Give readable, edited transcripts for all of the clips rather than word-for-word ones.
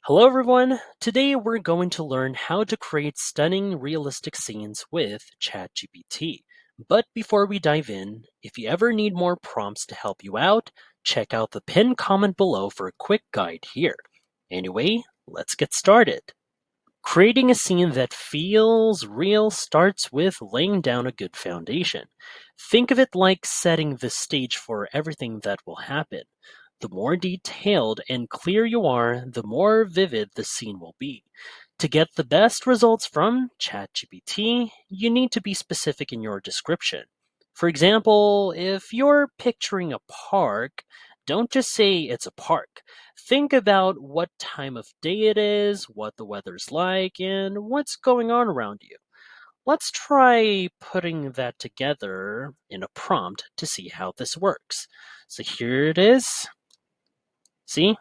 Hello everyone! Today we're going to learn how to create stunning realistic scenes with ChatGPT. But before we dive in, if you ever need more prompts to help you out, check out the pinned comment below for a quick guide here. Anyway, let's get started. Creating a scene that feels real starts with laying down a good foundation. Think of it like setting the stage for everything that will happen. The more detailed and clear you are, the more vivid the scene will be. To get the best results from ChatGPT, you need to be specific in your description. For example, if you're picturing a park, don't just say it's a park. Think about what time of day it is, what the weather's like, and what's going on around you. Let's try putting that together in a prompt to see how this works. So here it is. See?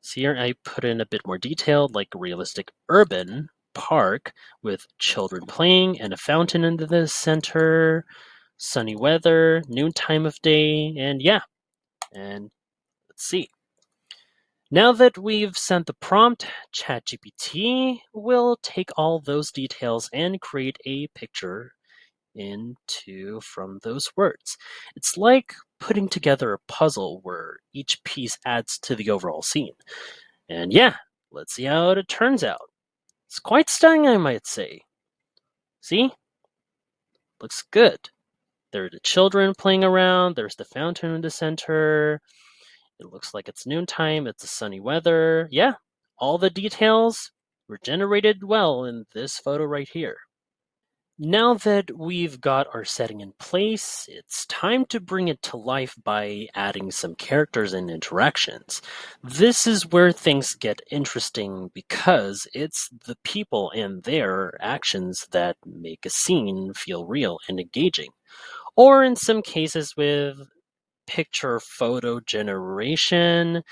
See here, I put in a bit more detail, like a realistic urban park with children playing and a fountain in the center, sunny weather, noon time of day, and yeah. And let's see. Now that we've sent the prompt, ChatGPT will take all those details and create a picture into from those words. It's like putting together a puzzle where each piece adds to the overall scene. And yeah, let's see how it turns out. It's quite stunning, I might say. See? Looks good. There are the children playing around, there's the fountain in the center. It looks like it's noontime, it's a sunny weather. Yeah, all the details were generated well in this photo right here. Now that we've got our setting in place, it's time to bring it to life by adding some characters and interactions. This is where things get interesting because it's the people and their actions that make a scene feel real and engaging. Or in some cases with picture photo generation,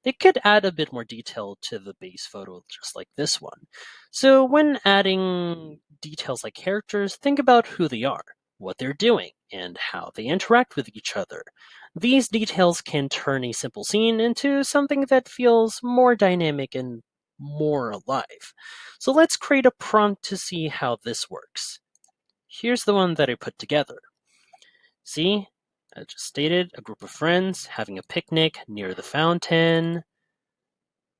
they could add a bit more detail to the base photo, just like this one. So, when adding details like characters, think about who they are, what they're doing, and how they interact with each other. These details can turn a simple scene into something that feels more dynamic and more alive. So, let's create a prompt to see how this works. Here's the one that I put together. See, I just stated a group of friends having a picnic near the fountain.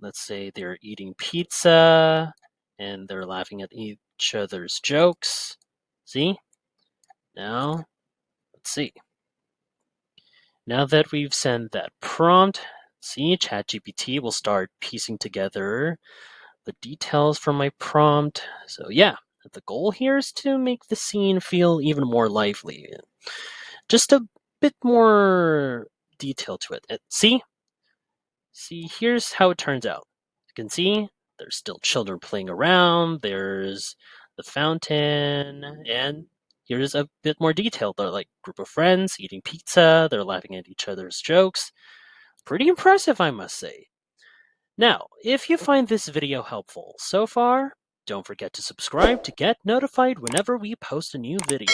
Let's say they're eating pizza and they're laughing at each other's jokes. See? Now, let's see. Now that we've sent that prompt, see, ChatGPT will start piecing together the details from my prompt. So, yeah, the goal here is to make the scene feel even more lively. Just a bit more detail to it. See, here's how it turns out. You can see there's still children playing around, there's the fountain, and here's a bit more detail. They're like group of friends eating pizza, they're laughing at each other's jokes. Pretty impressive, I must say. Now, if you find this video helpful so far, don't forget to subscribe to get notified whenever we post a new video.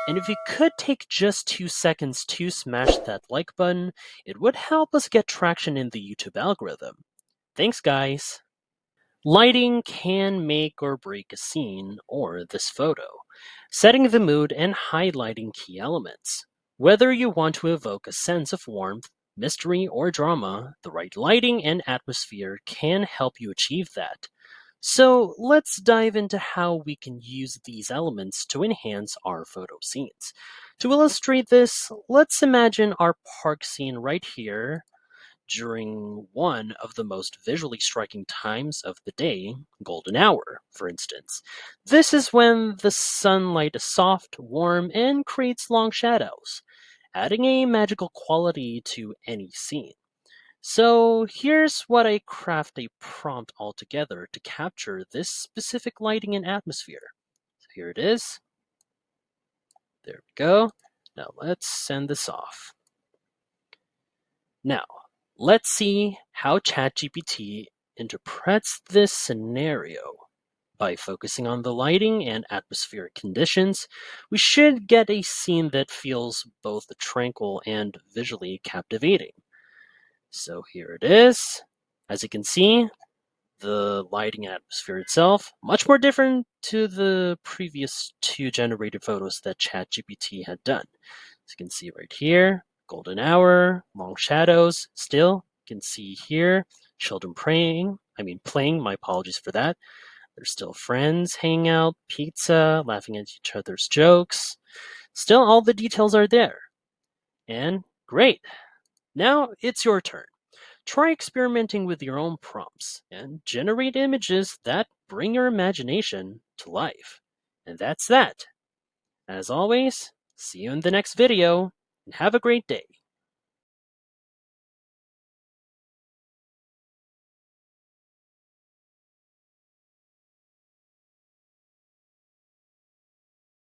And if you could take just 2 seconds to smash that like button, it would help us get traction in the YouTube algorithm. Thanks, guys. Lighting can make or break a scene or this photo, setting the mood and highlighting key elements. Whether you want to evoke a sense of warmth, mystery, or drama, the right lighting and atmosphere can help you achieve that. So let's dive into how we can use these elements to enhance our photo scenes. To illustrate this, let's imagine our park scene right here during one of the most visually striking times of the day, golden hour, for instance. This is when the sunlight is soft, warm, and creates long shadows, adding a magical quality to any scene. So here's what I craft a prompt altogether to capture this specific lighting and atmosphere. So here it is. There we go. Now let's send this off. Now, let's see how ChatGPT interprets this scenario. By focusing on the lighting and atmospheric conditions, we should get a scene that feels both tranquil and visually captivating. So here it is. As you can see, the lighting atmosphere itself, much more different to the previous two generated photos that ChatGPT had done. As you can see right here, golden hour, long shadows. Still, you can see here, children playing, my apologies for that. There's still friends hanging out, pizza, laughing at each other's jokes. Still, all the details are there. And great. Now it's your turn. Try experimenting with your own prompts and generate images that bring your imagination to life. And that's that. As always, see you in the next video and have a great day.